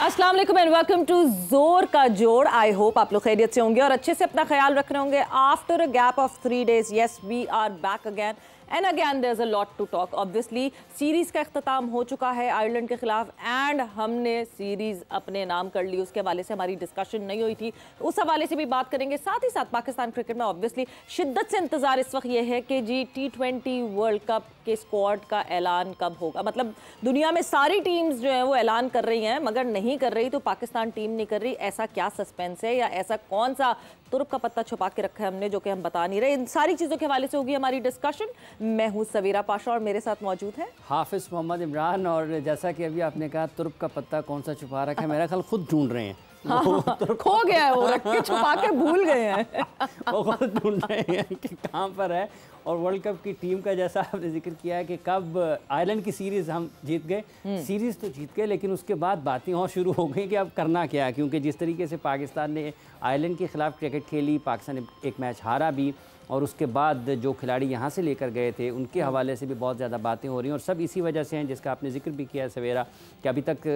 अस्सलाम वालेकुम and welcome to जोर का जोड़। आई होप आप लोग खैरियत से होंगे और अच्छे से अपना ख्याल रख रहे होंगे। After a gap of 3 days, yes, we are back again. And again there is a lot to talk. Obviously series का अख्ताम हो चुका है आयरलैंड के खिलाफ एंड हमने सीरीज़ अपने नाम कर ली। उसके हवाले से हमारी डिस्कशन नहीं हुई थी, उस हवाले से भी बात करेंगे। साथ ही साथ पाकिस्तान क्रिकेट में ऑब्वियसली शिद्दत से इंतज़ार इस वक्त ये है कि जी T20 वर्ल्ड कप के स्क्वाड का ऐलान कब होगा। मतलब दुनिया में सारी टीम्स जो है वो ऐलान कर रही हैं, मगर नहीं कर रही तो पाकिस्तान टीम नहीं कर रही। ऐसा क्या सस्पेंस है या ऐसा कौन सा तुर्क का पत्ता छुपा के रखा है हमने जो कि हम बता नहीं रहे। इन सारी चीज़ों के हवाले से होगी हमारी डिस्कशन। मैं हूँ सवीरा पाशा और मेरे साथ मौजूद है हाफिज़ मोहम्मद इमरान। और जैसा कि अभी आपने कहा तुर्क का पत्ता कौन सा छुपा रखा है, मेरा ख्याल खुद ढूंढ रहे हैं। हाँ, खो गया है वो, रख के छुपा के भूल गए हैं। वो खुद ढूंढ रहे हैं कि कहाँ पर है। और वर्ल्ड कप की टीम का जैसा आपने जिक्र किया है कि कब आयरलैंड की सीरीज़ हम जीत गए, सीरीज़ तो जीत गए, लेकिन उसके बाद बातें और शुरू हो गई कि अब करना क्या है। क्योंकि जिस तरीके से पाकिस्तान ने आयरलैंड के ख़िलाफ़ क्रिकेट खेली, पाकिस्तान ने एक मैच हारा भी, और उसके बाद जो खिलाड़ी यहाँ से लेकर गए थे उनके हवाले से भी बहुत ज़्यादा बातें हो रही हैं। और सब इसी वजह से हैं जिसका आपने जिक्र भी किया है सवेरा, कि अभी तक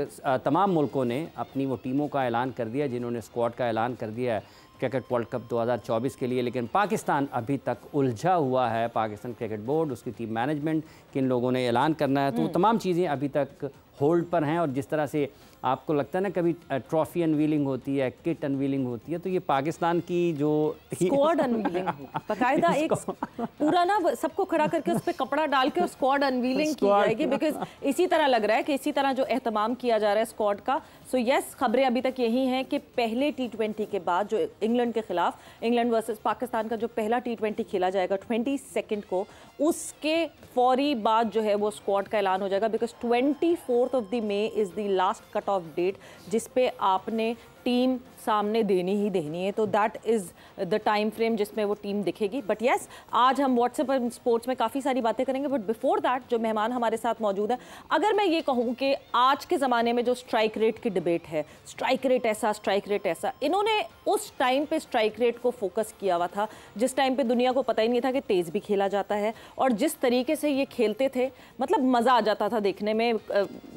तमाम मुल्कों ने अपनी वो टीमों का ऐलान कर दिया जिन्होंने स्क्वाड का ऐलान कर दिया है क्रिकेट वर्ल्ड कप 2024 के लिए। लेकिन पाकिस्तान अभी तक उलझा हुआ है। पाकिस्तान क्रिकेट बोर्ड, उसकी टीम मैनेजमेंट, किन लोगों ने ऐलान करना है, तो वो तमाम चीज़ें अभी तक होल्ड पर हैं। और जिस तरह से आपको लगता है ना कभी ट्रॉफी अनवीलिंग होती है, किट अनवीलिंग होती है, तो ये पाकिस्तान की जो स्क्वाड अनवीलिंग बाकायदा एक पूरा ना सबको खड़ा करके उस पर कपड़ा डाल के स्क्वाड अनवीलिंग की जाएगी। बिकॉज इसी तरह लग रहा है कि इसी तरह जो एहतमाम किया जा रहा है स्क्वाड का। सो यस, खबरें अभी तक यही हैं कि पहले T20 के बाद जो इंग्लैंड के खिलाफ, इंग्लैंड वर्सेस पाकिस्तान का जो पहला T20 खेला जाएगा 22 को, उसके फौरी बाद जो है वो स्क्वाड का ऐलान हो जाएगा। Because 24 May is the last cut off date जिस पे आपने टीम सामने देनी ही देनी है। तो that is the time frame जिसमें वो टीम दिखेगी। बट येस, आज हम व्हाट्सएप पर स्पोर्ट्स में काफ़ी सारी बातें करेंगे। बट बिफोर दैट जो मेहमान हमारे साथ मौजूद है, अगर मैं ये कहूँ कि आज के ज़माने में जो स्ट्राइक रेट की डिबेट है, स्ट्राइक रेट ऐसा, स्ट्राइक रेट ऐसा, इन्होंने उस टाइम पे स्ट्राइक रेट को फोकस किया हुआ था जिस टाइम पे दुनिया को पता ही नहीं था कि तेज़ भी खेला जाता है। और जिस तरीके से ये खेलते थे, मतलब मज़ा आ जाता था देखने में।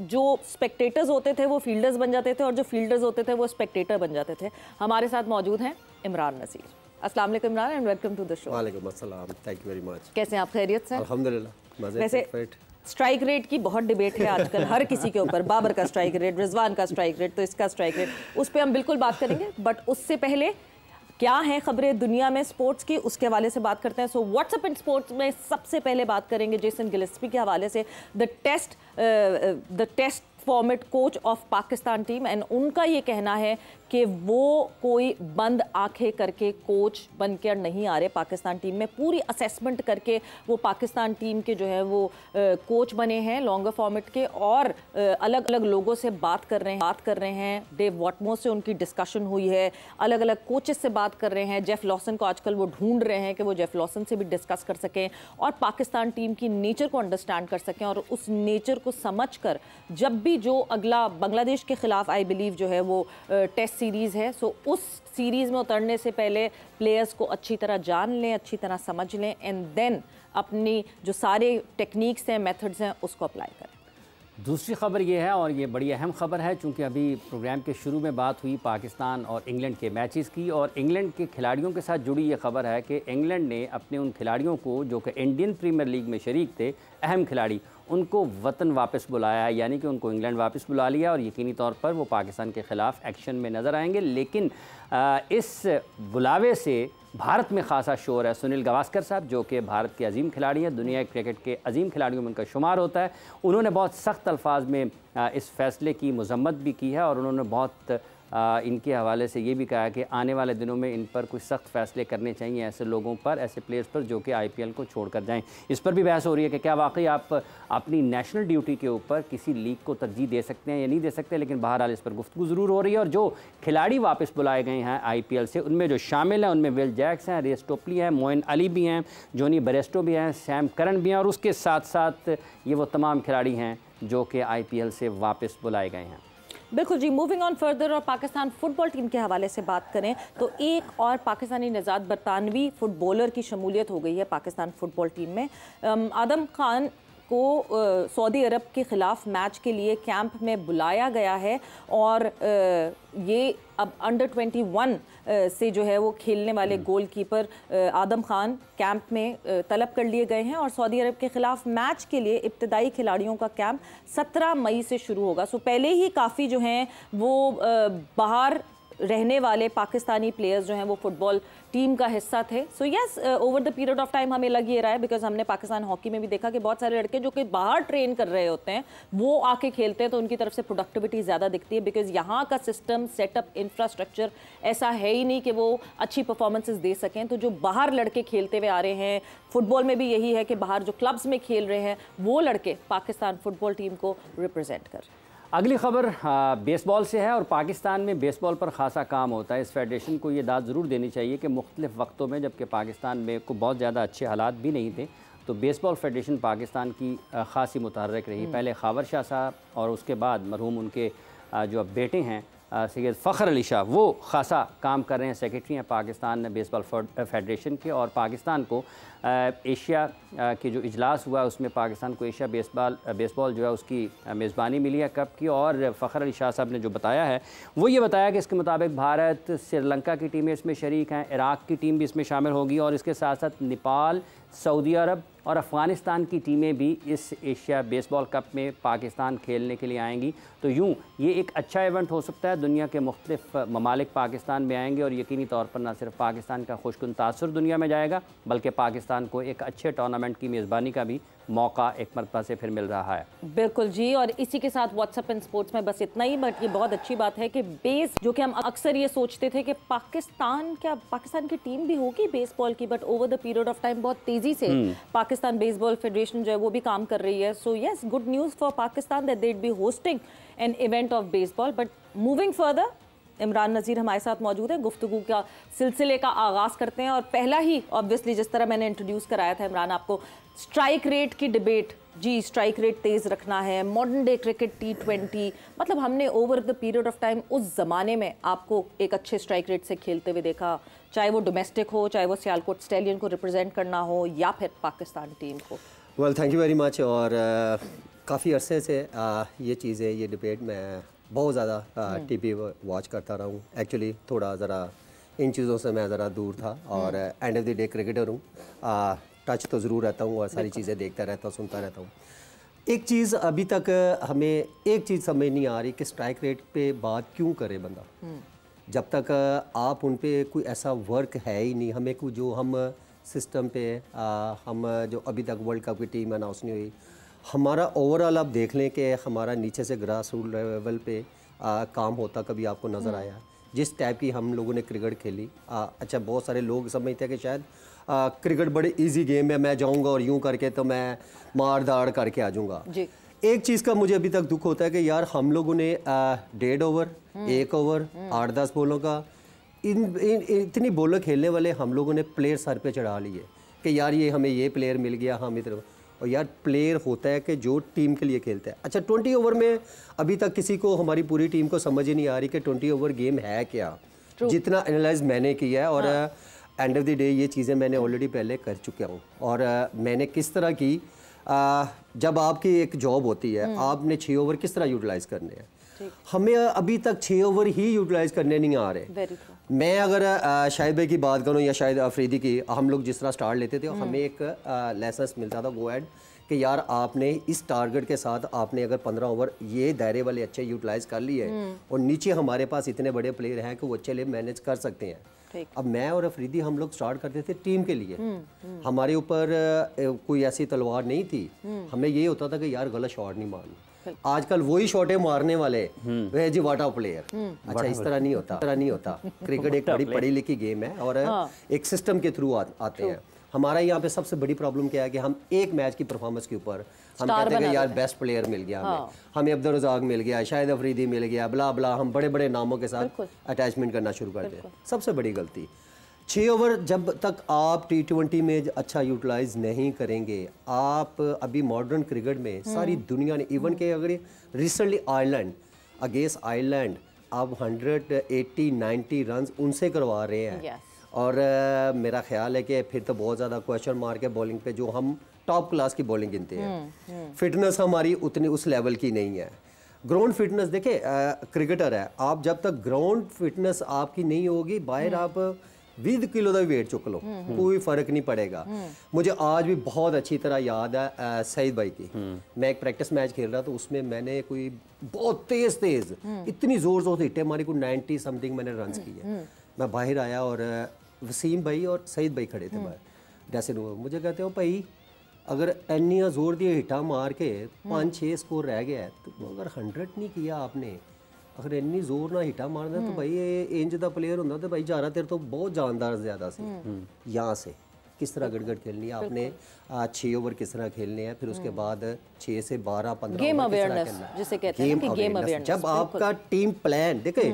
जो स्पेक्टेटर्स होते थे वो फील्डर्स बन जाते थे और जो फील्डर्स होते थे वो स्पेक्टेटर बन जाते थे। हमारे साथ मौजूद हैं इमरान नसीर। अस्सलाम वालेकुम Imran and welcome to the show. वालेकुम अस्सलाम, थैंक यू वेरी मच। कैसे हैं आप? खैरियत से? अल्हम्दुलिल्लाह। वैसे स्ट्राइक रेट की बहुत डिबेट है आजकल हर किसी के ऊपर। बाबर का स्ट्राइक रेट, रिजवान का स्ट्राइक रेट, तो इसका स्ट्राइक रेट, उस पर हम बिल्कुल बात करेंगे। बट उससे पहले क्या हैं खबरें दुनिया में स्पोर्ट्स की, उसके हवाले से बात करते हैं। सो व्हाट्सएप इन स्पोर्ट्स में सबसे पहले बात करेंगे जेसन गिलेस्पी के हवाले से, the test format coach of Pakistan team. And उनका ये कहना है कि वो कोई बंद आंखें करके कोच बनकर नहीं आ रहे पाकिस्तान टीम में। पूरी असेसमेंट करके वो पाकिस्तान टीम के जो है वो कोच बने हैं लॉन्गर फॉर्मेट के, और अलग अलग लोगों से बात कर रहे हैं। डेव वॉटमोर से उनकी डिस्कशन हुई है, अलग अलग कोचेस से बात कर रहे हैं। जेफ लॉसन को आजकल वो ढूंढ रहे हैं कि वो जेफ लॉसन से भी डिस्कस कर सकें और पाकिस्तान टीम की नेचर को अंडरस्टैंड कर सकें। और उस नेचर को समझ कर जब भी जो अगला बांग्लादेश के खिलाफ आई बिलीव जो है वो टेस्ट सीरीज़ है, सो उस सीरीज़ में उतरने से पहले प्लेयर्स को अच्छी तरह जान लें, अच्छी तरह समझ लें, एंड देन अपनी जो सारे टेक्निक्स हैं, मेथड्स हैं, उसको अप्लाई करें। दूसरी खबर ये है, और ये बड़ी अहम खबर है, चूँकि अभी प्रोग्राम के शुरू में बात हुई पाकिस्तान और इंग्लैंड के मैचेस की, और इंग्लैंड के खिलाड़ियों के साथ जुड़ी ये खबर है कि इंग्लैंड ने अपने उन खिलाड़ियों को जो कि इंडियन प्रीमियर लीग में शरीक थे, अहम खिलाड़ी, उनको वतन वापस बुलाया है। यानी कि उनको इंग्लैंड वापस बुला लिया और यकीनी तौर पर वो पाकिस्तान के ख़िलाफ़ एक्शन में नज़र आएंगे। लेकिन इस बुलावे से भारत में ख़ासा शोर है। सुनील गावस्कर साहब जो कि भारत के अजीम खिलाड़ी हैं, दुनिया के क्रिकेट के अजीम खिलाड़ियों में उनका शुमार होता है, उन्होंने बहुत सख्त अल्फाज में इस फैसले की मजम्मत भी की है। और उन्होंने बहुत इनके हवाले से ये भी कहा है कि आने वाले दिनों में इन पर कुछ सख्त फैसले करने चाहिए ऐसे लोगों पर, ऐसे प्लेयर्स पर जो कि IPL को छोड़कर जाएं। इस पर भी बहस हो रही है कि क्या वाकई आप अपनी नेशनल ड्यूटी के ऊपर किसी लीग को तरजीह दे सकते हैं या नहीं दे सकते। लेकिन बहरहाल इस पर गुफ्तगू ज़रूर हो रही है। और जो खिलाड़ी वापस बुलाए गए हैं IPL से, उनमें जो शामिल हैं उनमें विल जैक्स हैं, रेस टोपली हैं, मोइन अली भी हैं, जोनी बरेस्टो भी हैं, सैम करन भी हैं, और उसके साथ साथ ये वो तमाम खिलाड़ी हैं जो कि IPL से वापस बुलाए गए हैं। बिल्कुल जी। मूविंग ऑन फर्दर, और पाकिस्तान फुटबॉल टीम के हवाले से बात करें तो एक और पाकिस्तानी निजात बरतानवी फुटबॉलर की शमूलियत हो गई है पाकिस्तान फुटबॉल टीम में। आदम खान को सऊदी अरब के ख़िलाफ़ मैच के लिए कैंप में बुलाया गया है और ये अब अंडर 21 से जो है वो खेलने वाले गोलकीपर आदम खान कैंप में तलब कर लिए गए हैं और सऊदी अरब के ख़िलाफ़ मैच के लिए इब्तदाई खिलाड़ियों का कैंप 17 मई से शुरू होगा। सो पहले ही काफ़ी जो हैं वो बाहर रहने वाले पाकिस्तानी प्लेयर्स जो हैं वो फुटबॉल टीम का हिस्सा थे। So yes, over the period of time हमें लग ये रहा है, बिकॉज हमने पाकिस्तान हॉकी में भी देखा कि बहुत सारे लड़के जो कि बाहर ट्रेन कर रहे होते हैं वो आके खेलते हैं तो उनकी तरफ से प्रोडक्टिविटी ज़्यादा दिखती है, बिकॉज यहाँ का सिस्टम सेटअप इंफ्रास्ट्रक्चर ऐसा है ही नहीं कि वो अच्छी परफॉर्मेंसेज दे सकें। तो जो बाहर लड़के खेलते हुए आ रहे हैं, फुटबॉल में भी यही है कि बाहर जो क्लब्स में खेल रहे हैं वो लड़के पाकिस्तान फुटबॉल टीम को रिप्रेजेंट कर रहे हैं। अगली खबर बेसबॉल से है और पाकिस्तान में बेसबॉल पर ख़ासा काम होता है। इस फेडरेशन को ये दाद ज़रूर देनी चाहिए कि मुख्तलिफ़ वक्तों में जबकि पाकिस्तान में को बहुत ज़्यादा अच्छे हालात भी नहीं थे तो बेसबॉल फेडरेशन पाकिस्तान की ख़ासी मुतहर्रिक रही। पहले खावर शाह साहब और उसके बाद मरहूम उनके जो अब बेटे हैं सैयद फ़खर अली शाह वो ख़ासा काम कर रहे हैं, सेक्रेटरी हैं पाकिस्तान बेसबॉल फेडरेशन के। और पाकिस्तान को एशिया के जो इजलास हुआ उसमें पाकिस्तान को एशिया बेसबॉल जो है उसकी मेज़बानी मिली है कप की। और फ़खर अली शाह साहब ने जो बताया है वो ये बताया कि इसके मुताबिक भारत, श्रीलंका की टीमें इसमें शरीक हैं, इराक़ की टीम भी इसमें शामिल होगी और इसके साथ साथ नेपाल, सऊदी अरब और अफ़गानिस्तान की टीमें भी इस एशिया बेसबॉल कप में पाकिस्तान खेलने के लिए आएंगी। तो यूँ ये एक अच्छा इवेंट हो सकता है, दुनिया के मुख्तलिफ़ ममालिक पाकिस्तान में आएंगे और यकीनी तौर पर न सिर्फ पाकिस्तान का खुशकुन तासुर दुनिया में जाएगा बल्कि पाकिस्तान को एक अच्छे टूर्नामेंट की मेज़बानी का भी मौका एक मरतबा से फिर मिल रहा है। बिल्कुल जी, और इसी के साथ व्हाट्सएप एंड स्पोर्ट्स में बस इतना ही। बट ये बहुत अच्छी बात है कि बेस जो कि हम अक्सर ये सोचते थे कि पाकिस्तान की टीम भी होगी बेसबॉल की, but over the period of time बहुत तेजी से पाकिस्तान बेसबॉल फेडरेशन जो है वो भी काम कर रही है। So yes, good news for Pakistan that they be hosting an event of baseball. But moving further, Imran Nazir हमारे साथ मौजूद है, गुफ्तगू का सिलसिले का आगाज़ करते हैं। और पहला ही ऑब्वियसली जिस तरह मैंने इंट्रोड्यूस कराया था इमरान आपको, स्ट्राइक रेट की डिबेट। जी, स्ट्राइक रेट तेज़ रखना है, मॉडर्न डे क्रिकेट T20, मतलब हमने over the period of time उस ज़माने में आपको एक अच्छे स्ट्राइक रेट से खेलते हुए देखा, चाहे वो डोमेस्टिक हो, चाहे वो सियालकोट स्टैलियन को रिप्रेजेंट करना हो या फिर पाकिस्तान टीम को। Well, thank you very much. और काफ़ी अरसे से ये चीज़ें, ये डिबेट मैं बहुत ज़्यादा टीवी वॉच करता रहा हूँ। एक्चुअली थोड़ा ज़रा इन चीज़ों से मैं ज़रा दूर था और end of the day cricketer हूँ, टच तो ज़रूर रहता हूँ और सारी चीज़ें देखता रहता हूँ, सुनता रहता हूँ। एक चीज़ अभी तक हमें एक चीज़ समझ नहीं आ रही कि स्ट्राइक रेट पे बात क्यों करे बंदा, जब तक आप उन पे कोई ऐसा वर्क है ही नहीं। हमें कोई जो हम सिस्टम पे हम जो अभी तक वर्ल्ड कप की टीम अनाउंस नहीं हुई, हमारा ओवरऑल आप देख लें कि हमारा नीचे से ग्रास रूट लेवल पे काम होता कभी आपको नज़र आया? जिस टाइप की हम लोगों ने क्रिकेट खेली, अच्छा बहुत सारे लोग समझते हैं कि शायद क्रिकेट बड़े इजी गेम है, मैं जाऊंगा और यूं करके तो मैं मार दाड़ करके आ जाऊंगा। एक चीज़ का मुझे अभी तक दुख होता है कि यार हम लोगों ने 1.5 ओवर, 1 ओवर, 8-10 बॉलों का इतनी बॉलें खेलने वाले हम लोगों ने प्लेयर सर पे चढ़ा लिए कि यार ये हमें ये प्लेयर मिल गया, हम इधर। और यार प्लेयर होता है कि जो टीम के लिए खेलता है। अच्छा 20 ओवर में अभी तक किसी को, हमारी पूरी टीम को समझ ही नहीं आ रही कि 20 ओवर गेम है क्या। जितना एनालाइज मैंने किया है और एंड ऑफ द डे ये चीज़ें मैंने ऑलरेडी पहले कर चुका हूँ। और मैंने किस तरह की जब आपकी एक जॉब होती है, आपने 6 ओवर किस तरह यूटिलाइज़ करने हैं, हमें अभी तक 6 ओवर ही यूटिलाइज़ करने नहीं आ रहे। मैं अगर शाहिद भाई की बात करूं या शाहिद अफरीदी की, हम लोग जिस तरह स्टार्ट लेते थे हमें एक लाइसेंस मिलता था गो एड कि यार आपने इस टारगेट के साथ आपने अगर 15 ओवर ये दायरे वाले अच्छे यूटिलाइज़ कर लिए और नीचे हमारे पास इतने बड़े प्लेयर हैं कि वो अच्छे लिए मैनेज कर सकते हैं। अब मैं और अफरीदी हम लोग स्टार्ट करते थे टीम के लिए, हमारे ऊपर कोई ऐसी तलवार नहीं थी, हमें ये होता था कि यार गलत शॉट नहीं मारना। आजकल वही शॉटें मारने वाले वे जी वाटा प्लेयर। अच्छा इस तरह नहीं होता, क्रिकेट एक बड़ी पढ़ी लिखी गेम है और एक सिस्टम के थ्रू आते हैं। हमारा यहाँ पे सबसे बड़ी प्रॉब्लम क्या है कि हम एक मैच की परफॉर्मेंस के ऊपर हम कहते हैं कि यार बेस्ट प्लेयर मिल गया, हमें अब्दुल रज़ाक मिल गया, शाहिद अफरीदी मिल गया, बला बला, हम बड़े बड़े नामों के साथ अटैचमेंट करना शुरू कर दें। सबसे बड़ी गलती 6 ओवर जब तक आप T20 में अच्छा यूटिलाइज नहीं करेंगे, आप अभी मॉडर्न क्रिकेट में सारी दुनिया ने इवन के अगर रिसेंटली आयरलैंड अगेंस्ट आयरलैंड आप 180-90 रन उनसे करवा रहे हैं। और मेरा ख्याल है कि फिर तो बहुत ज़्यादा क्वेश्चन मार्क है बॉलिंग पे, जो हम टॉप क्लास की बॉलिंग गिनते हैं। फिटनेस हमारी उतनी उस लेवल की नहीं है। ग्राउंड फिटनेस देखे, क्रिकेटर है, आप जब तक ग्राउंड फिटनेस आपकी नहीं होगी, बाहर आप 20 किलो का वेट चुक लो, कोई फर्क नहीं पड़ेगा। मुझे आज भी बहुत अच्छी तरह याद है सईद भाई की, मैं एक प्रैक्टिस मैच खेल रहा था, उसमें मैंने कोई बहुत तेज इतनी जोर से हिट्टे मारी, कोई 90 समथिंग मैंने रन्स किए। मैं बाहर आया और वसीम भाई और सईद भाई खड़े थे बाहर ड्रेसिंग रूम में। मुझे कहते हो भाई अगर इन्नियाँ जोर दिए हिट्टा मार के 5-6 स्कोर रह गया है, तो अगर 100 नहीं किया आपने, अगर इन्नी जोर ना हिटा मारना तो भाई इंज का प्लेयर होंगे तो भाई जारा तेरे तो बहुत जानदार ज्यादा से। यहाँ से किस तरह गड़गड़ खेलनी है आपने, 6 ओवर किस तरह खेलने हैं, फिर उसके बाद 6 से 12-15 गेम अवेयरनेस जिसे कहते हैं कि गेम अवेयरनेस। जब आपका टीम प्लान देखे,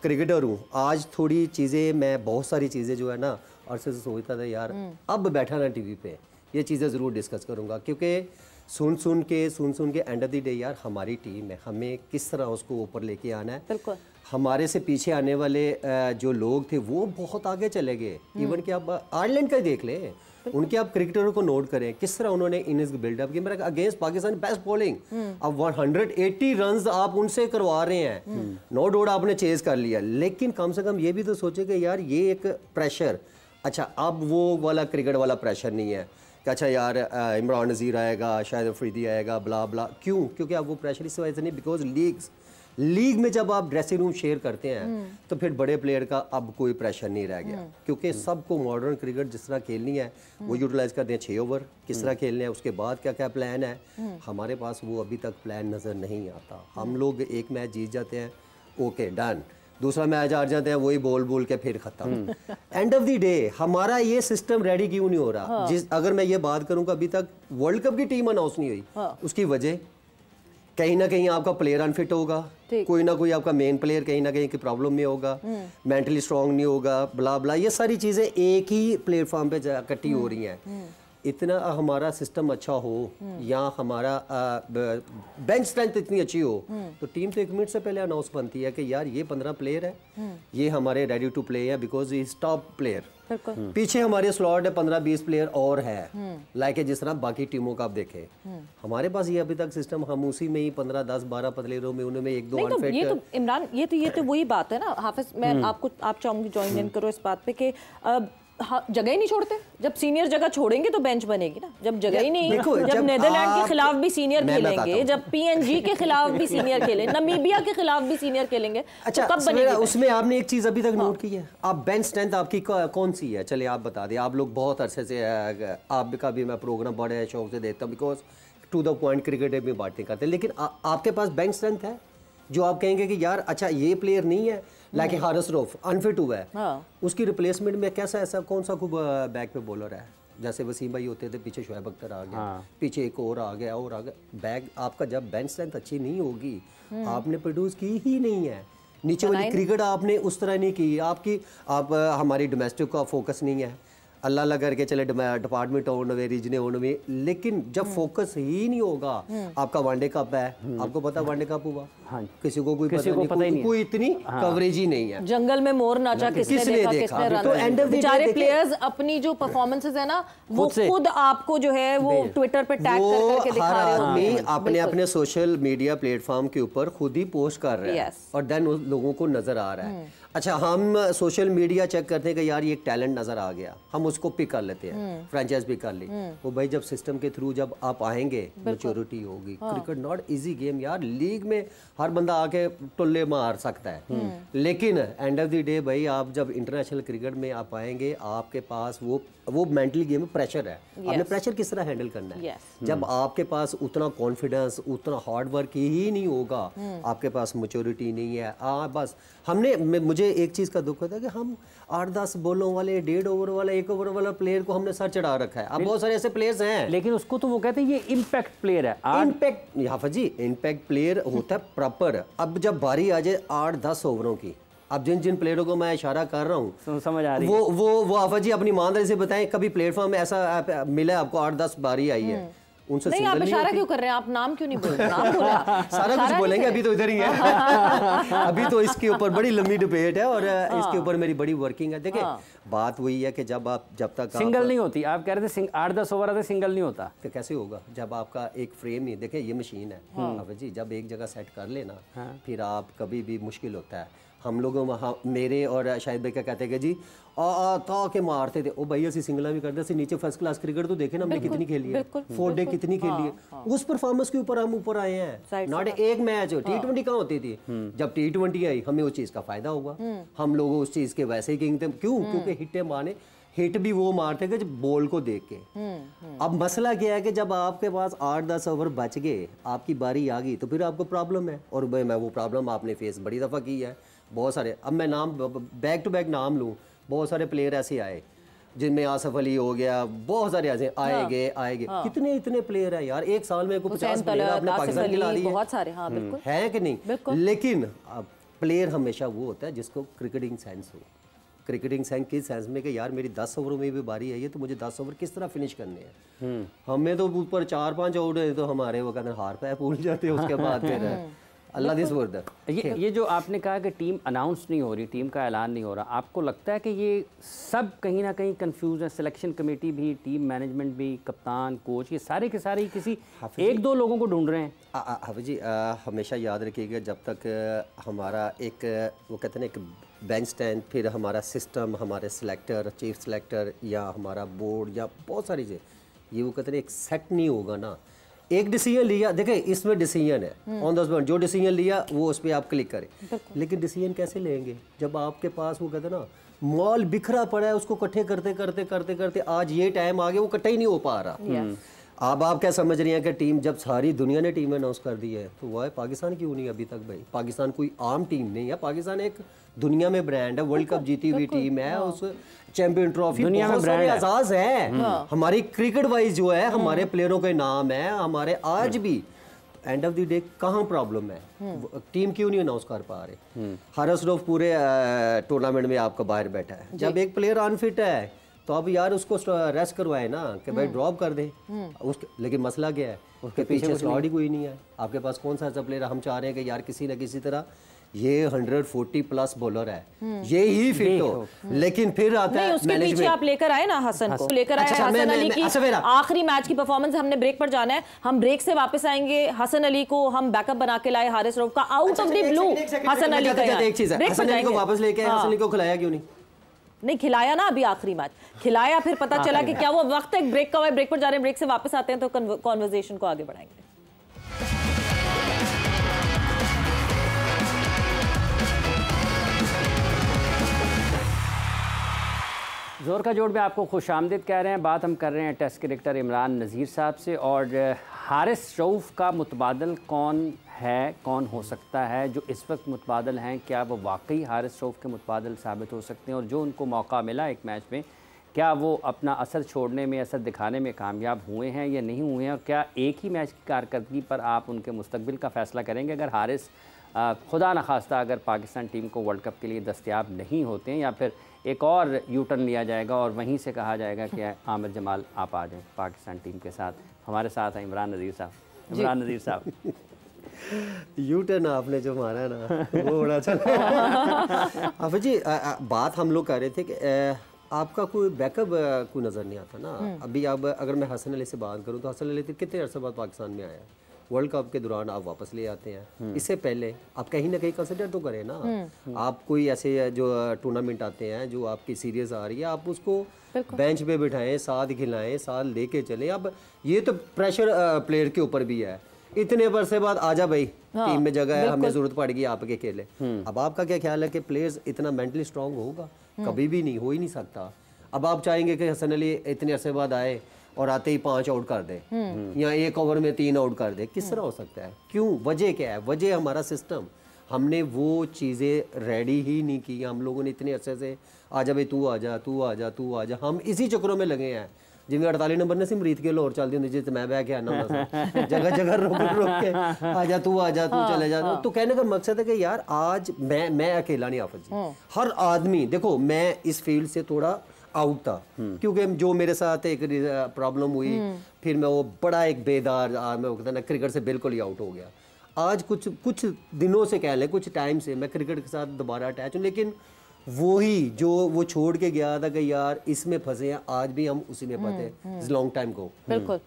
क्रिकेटर हूँ आज, थोड़ी चीज़ें मैं बहुत सारी चीज़ें जो है ना और से सोचता था यार अब बैठा ना टीवी पे ये चीज़ें ज़रूर डिस्कस करूँगा, क्योंकि सुन सुन के एंड ऑफ द डे यार हमारी टीम है, हमें किस तरह उसको ऊपर लेके आना है। बिल्कुल। हमारे से पीछे आने वाले जो लोग थे वो बहुत आगे चले गए। इवन कि आप आयरलैंड का ही देख लें, उनके आप क्रिकेटरों को नोट करें किस तरह उन्होंने इनिंग्स बिल्डअप की। मेरा अगेंस्ट पाकिस्तान बेस्ट बॉलिंग, अब 180 रन आप उनसे करवा रहे हैं, नो डाउट आपने चेज कर लिया, लेकिन कम से कम ये भी तो सोचे कि यार ये एक प्रेशर, अच्छा अब वो वाला क्रिकेट वाला प्रेशर नहीं है कि अच्छा यार इमरान नज़ीर आएगा, शाहिद अफरीदी आएगा, ब्ला ब्ला। क्यों? क्योंकि अब वो प्रेशर इस वजह से नहीं, बिकॉज लीग में जब आप ड्रेसिंग रूम शेयर करते हैं तो फिर बड़े प्लेयर का अब कोई प्रेशर नहीं रह गया, क्योंकि सबको मॉडर्न क्रिकेट जिस तरह खेलनी है वो यूटिलाइज करते हैं। 6 ओवर किस तरह खेलने हैं, उसके बाद क्या क्या प्लान है, हमारे पास वो अभी तक प्लान नज़र नहीं आता। हम लोग एक मैच जीत जाते हैं, ओके डन, दूसरा मैच हार जाते हैं, वही बोल के फिर खत्म। एंड ऑफ द डे हमारा ये सिस्टम रेडी क्यों नहीं हो रहा? अगर मैं ये बात करूं कि अभी तक वर्ल्ड कप की टीम अनाउंस नहीं हुई, उसकी वजह कहीं ना कहीं आपका प्लेयर अनफिट होगा, कोई ना कोई आपका मेन प्लेयर कहीं ना कहीं की प्रॉब्लम में होगा, मेंटली स्ट्रांग नहीं होगा, ब्ला ब्ला, ये सारी चीजें एक ही प्लेटफॉर्म पे इकट्ठी हो रही हैं। इतना हमारा सिस्टम अच्छा हो या हमारा बेंच स्ट्रेंथ इतनी अच्छी हो तो टीम तो 1 मिनट से पहले अनाउंस बनती है कि यार ये 15 प्लेयर है, ये हमारे रेडी टू प्ले है, बिकॉज इज टॉप प्लेयर। पीछे हमारे स्लॉट है 15-20 प्लेयर और है, लाइक जिस तरह बाकी टीमों का आप देखें। हमारे पास ये अभी तक सिस्टम, हम उसी में ही 15-10-12 प्लेयरों में उनमें 1-2 अनफिट। ये तो इमरान ये तो वही बात है ना हाफिज, मैं आप चाहूंगी ज्वाइन इन करो इस बात पे कि जगह ही नहीं छोड़ते। जब सीनियर जगह छोड़ेंगे तो बेंच बनेगी ना, जब जगह ही नहीं, जब नेदरलैंड के खिलाफ भी सीनियर खेलेंगे, जब पीएनजी के खिलाफ भी सीनियर खेलेंगे, नमीबिया के खिलाफ भी सीनियर खेलेंगे, अच्छा तो कब बनेगी? उसमें आपने एक चीज अभी तक नोट की है, आप बेंच स्ट्रेंथ आपकी कौन सी है? चलिए आप बता दें, आप लोग बहुत अरसे से, आपका भी मैं प्रोग्राम बड़े शौक से देखता हूँ, because to the point cricket में बातें करते हैं, लेकिन आपके पास बेंच स्ट्रेंथ है जो आप कहेंगे कि यार अच्छा ये प्लेयर नहीं है, लाइक हारिस रऊफ अनफिट हुआ है, उसकी रिप्लेसमेंट में कैसा ऐसा कौन सा खूब बैक पे बॉलर है? जैसे वसीम भाई होते थे, पीछे शुएब अख्तर आ गया, पीछे एक और आ गया और आ गया। बैक आपका जब बेंच स्ट्रेंथ अच्छी नहीं होगी, आपने प्रोड्यूस की ही नहीं है, नीचे वाली क्रिकेट आपने उस तरह नहीं की, आप हमारी डोमेस्टिक का फोकस नहीं है, अल्लाह अल्लाह करके चले डिपार्टमेंट होने में, रीजने होने में, लेकिन जब फोकस ही नहीं होगा, आपका वनडे कप है, आपको पता वनडे कप हुआ, किसी को कोई पता नहीं, कोई इतनी कवरेज ही नहीं है। जंगल में मोर नाचा किसने देखा, तो एंड ऑफ बेचारे प्लेयर्स अपनी जो परफॉर्मेंसेस है ना वो खुद आपको जो है वो ट्विटर पे टैग करके दिखा रहे होंगे, अपने अपने सोशल मीडिया प्लेटफॉर्म के ऊपर खुद ही पोस्ट कर रहे हैं और देन लोगों को नजर आ रहा है। अच्छा हम सोशल मीडिया चेक करते हैं कि यार ये एक टैलेंट नजर आ गया, हम उसको पिक कर लेते हैं, फ्रेंचाइज पिक कर ली, वो भाई जब सिस्टम के थ्रू जब आप आएंगे मैच्योरिटी होगी। क्रिकेट नॉट इजी गेम यार, लीग में हर बंदा आके टुल्ले मार सकता है, लेकिन एंड ऑफ द डे भाई आप जब इंटरनेशनल क्रिकेट में आप आएंगे, आपके पास वो मेंटली गेम में प्रेशर है, आपने प्रेशर किस तरह हैंडल करना है। जब आपके पास उतना कॉन्फिडेंस, उतना हार्ड वर्क ही नहीं होगा, आपके पास मैच्योरिटी नहीं है, बस मुझे एक चीज का दुख होता है कि हम 8-10 बॉलों वाले, 1.5 ओवर वाला, 1 ओवर वाला प्लेयर को हमने सर चढ़ा रखा है। अब बहुत सारे ऐसे प्लेयर्स हैं, लेकिन उसको तो वो कहते हैं ये इम्पैक्ट प्लेयर है। इम्पैक्ट हाफिज जी, इम्पैक्ट प्लेयर होता है प्रॉपर। अब जब बारी आ जाए 8-10 ओवरों की, अब जिन प्लेयरों को मैं इशारा कर रहा हूँ समझ आ रही है, वो आफा जी अपनी ईमानदारी से बताएं, कभी प्लेटफॉर्म में ऐसा मिला आपको 8-10 बारी आई है, उनसे नहीं, आप इशारा क्यों कर रहे हैं? आप नाम क्यों नहीं बोल रहे? नाम बोला सारा कुछ बोलेंगे, अभी तो इधर ही है। अभी तो इसके ऊपर बड़ी लंबी डिबेट है और इसके ऊपर मेरी बड़ी वर्किंग है। देखिए बात वही है कि जब तक सिंगल नहीं होती, आप कह रहे थे 8-10 ओवर आते सिंगल नहीं होता, तो कैसे होगा जब आपका एक फ्रेम ही, देखिए ये मशीन है अब जी, जब एक जगह सेट कर लेना फिर आप कभी भी मुश्किल होता है। हम लोग वहाँ मेरे और शाहिद भाई क्या कहते हैं कि जी आ के मारते थे, ओ भाई असि सिंगला भी करते, नीचे फर्स्ट क्लास क्रिकेट तो देखे ना हमने कितनी खेली है, 4 डे कितनी खेली है, उस परफॉर्मेंस के ऊपर हम ऊपर आए हैं। नॉट एक मैच T20 कहाँ होती थी, जब T20 आई हमें उस चीज़ का फायदा होगा, हम लोग उस चीज़ के वैसे ही किंग थे। क्यों? क्योंकि हिट्टे मारने, हिट भी वो मारते थे जब बॉल को देख के। अब मसला क्या है कि जब आपके पास 8-10 ओवर बच गए, आपकी बारी आ गई, तो फिर आपको प्रॉब्लम है। और भाई मैं वो प्रॉब्लम आपने फेस बड़ी दफ़ा की है, बहुत सारे। अब मैं नाम बैक टू बैक नाम लूँ, बहुत सारे प्लेयर ऐसे आए जिनमें आसफ अली हो गया, बहुत सारे ऐसे आएंगे। कितने इतने प्लेयर हैं यार, एक साल में 50 प्लेयर अपने पाकिस्तान के ला दिए, बहुत सारे। हाँ बिल्कुल है कि नहीं? लेकिन प्लेयर हमेशा वो होता है जिसको क्रिकेटिंग सेंस हो। क्रिकेटिंग सेंस किस सेंस में कि यार मेरी 10 ओवरों में भी बारी है ये, तो मुझे 10 ओवर किस तरह फिनिश करने हैं। हमें तो ऊपर 4-5 ओवर है तो हमारे वो कहते हैं हार पाए भूल जाते हैं, उसके बाद फिर अल्लाह दिस वर्द। ये जो आपने कहा कि टीम अनाउंस नहीं हो रही, टीम का ऐलान नहीं हो रहा, आपको लगता है कि ये सब कहीं ना कहीं कंफ्यूज है? सिलेक्शन कमेटी भी, टीम मैनेजमेंट भी, कप्तान, कोच, ये सारे के सारे किसी 1-2 लोगों को ढूंढ रहे हैं? हाफिज जी हमेशा याद रखिएगा, जब तक हमारा एक वो कहते हैं एक बेंच स्टैंड, फिर हमारा सिस्टम, हमारे सिलेक्टर, चीफ सिलेक्टर या हमारा बोर्ड या बहुत सारी चीज़, ये वो कहते हैं एक सेट नहीं होगा ना। एक डिसीजन लिया, देखिए इसमें डिसीजन है ऑन द स्पॉट, जो डिसीजन लिया वो उस पर आप क्लिक करें। लेकिन डिसीजन कैसे लेंगे जब आपके पास वो कहते हैं ना मॉल बिखरा पड़ा है, उसको इकट्ठे करते आज ये टाइम आ गया वो इकट्ठा ही नहीं हो पा रहा। अब आप क्या समझ रही हैं कि टीम, जब सारी दुनिया ने टीम अनाउंस कर दी है तो वह पाकिस्तान क्यों नहीं अभी तक? भाई पाकिस्तान कोई आम टीम नहीं है, पाकिस्तान एक दुनिया में ब्रांड है, वर्ल्ड कप जीती हुई टीम है, उस चैंपियन ट्रॉफी दुनिया में ब्रांड एजाज है। हमारी क्रिकेट वाइज जो है हमारे प्लेयरों के नाम है, हमारे आज भी एंड ऑफ द डे कहाँ प्रॉब्लम है? टीम क्यों नहीं अनाउंस कर पा रहे? हारिस रऊफ पूरे टूर्नामेंट में आपका बाहर बैठा है, जब एक प्लेयर अनफिट है तो अब यार उसको रेस्ट करवाए ना कि भाई ड्रॉप कर दे उसके। लेकिन मसला क्या है, उसके पीछे स्लॉट ही कोई नहीं है। आपके पास कौन सा ऐसा प्लेयर? हम चाह रहे हैं कि यार किसी ना किसी तरह ये 140+ बॉलर है, ये ही फिट हो। लेकिन फिर आता है उसके पीछे आप लेकर आए ना हसन को, लेकर आए हसन अली की आखिरी मैच की परफॉर्मेंस। हमने ब्रेक पर जाना है, हम ब्रेक से वापस आएंगे। हसन अली को हम बैकअप बना के लाए, हारिस रऊफ का out of the blue Hasan Ali का। एक चीज है, हसन अली को वापस लेके आए, हसन अली को खिलाया क्यों नहीं खिलाया ना? अभी आखिरी मैच खिलाया, फिर पता चला कि क्या वो वक्त एक ब्रेक का हुआ है। ब्रेक पर जा रहे हैं, ब्रेक से वापस आते हैं तो कॉन्वर्सेशन को आगे बढ़ाएंगे। जोर का जोड़ में आपको खुशामदीद कह रहे हैं। बात हम कर रहे हैं टेस्ट क्रिकेटर इमरान नज़ीर साहब से, और हारिस रऊफ का मुतबादल कौन है, कौन हो सकता है जो इस वक्त मुतबादल हैं? क्या वो वाकई हारिस रऊफ के मुतबादल साबित हो सकते हैं? और जो उनको मौका मिला एक मैच में, क्या वो अपना असर छोड़ने में, असर दिखाने में कामयाब हुए हैं या नहीं हुए हैं? और क्या एक ही मैच की कारकर्दगी पर आप उनके मुस्तकबिल का फ़ैसला करेंगे अगर हारिस खुदा न खास्ता अगर पाकिस्तान टीम को वर्ल्ड कप के लिए दस्तयाब नहीं होते हैं, या फिर एक और यू टर्न लिया जाएगा और वहीं से कहा जाएगा कि आमिर जमाल आप आ जाएँ पाकिस्तान टीम के साथ? हमारे साथ हैं इमरान नज़ीर साहब। इमरान नज़ीर साहब, यू टर्न आपने जो मारा है ना वो बड़ा अच्छा। हाफिज जी बात हम लोग कर रहे थे कि आपका कोई बैकअप को नज़र नहीं आता ना। अभी अब अगर मैं हसन अली से बात करूँ तो हसन अली कितने अरसे बाद पाकिस्तान में आया, वर्ल्ड कप के दौरान आप वापस ले आते हैं। इससे पहले आप कहीं ना कहीं कंसिडर तो करें ना। आप कोई ऐसे जो टूर्नामेंट आते हैं जो आपकी सीरीज आ रही है, आप उसको बेंच पे बिठाएं, साथ खिलाएं, साथ लेके चलें। अब ये तो प्रेशर प्लेयर के ऊपर भी है, इतने अरसे बाद आजा भाई टीम में जगह है, हमें जरूरत पड़ेगी आपके खेले। अब आपका क्या ख्याल है कि प्लेयर्स इतना मेंटली स्ट्रांग होगा? कभी भी नहीं, हो ही नहीं सकता। अब आप चाहेंगे कि हसन अली इतने अरसे बाद आए और आते ही 5 आउट कर दे या 1 ओवर में 3 आउट कर दे, किस तरह हो सकता है? क्यों? वजह क्या है? वजह हमारा सिस्टम, हमने वो चीज़ें रेडी ही नहीं की। हम लोगों ने इतने अरसे से आजा भाई तू आजा, तू आजा, तू आजा, हम इसी चक्रों में लगे हैं। जिम्मे 48 नंबर ने सिमरीत के लाहौर चलती होंगी जिस मैं बह के आना जगह जगह रोक के आजा तू चले जा। तो कहने का मकसद है कि यार आज मैं अकेला नहीं हाफिज जी, हर आदमी, देखो मैं इस फील्ड से थोड़ा आउट था, क्योंकि जो मेरे साथ एक प्रॉब्लम हुई, फिर मैं वो बड़ा एक बेदार मैं कहता ना क्रिकेट से बिल्कुल ही आउट हो गया। आज कुछ दिनों से कह लें, कुछ टाइम से मैं क्रिकेट के साथ दोबारा अटैच हूँ, लेकिन वही जो वो छोड़ के गया था कि यार इसमें फंसे हैं, आज भी हम उसी में फंसे हैं लॉन्ग टाइम को।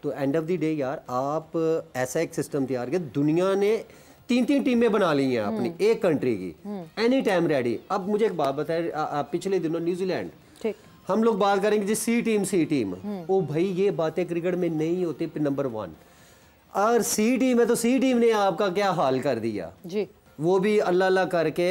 तो एंड ऑफ द डे यार आप ऐसा एक सिस्टम तैयार किया, दुनिया ने 3-3 टीमें बना ली हैं अपनी एक कंट्री की, एनी टाइम रेडी। अब मुझे एक बात बताए, पिछले दिनों न्यूजीलैंड, हम लोग बात करेंगे जी सी टीम, ओ भाई ये बातें क्रिकेट में नहीं होती। नंबर 1 और सी टीम है, तो सी टीम ने आपका क्या हाल कर दिया जी, वो भी अल्लाह अल्लाह करके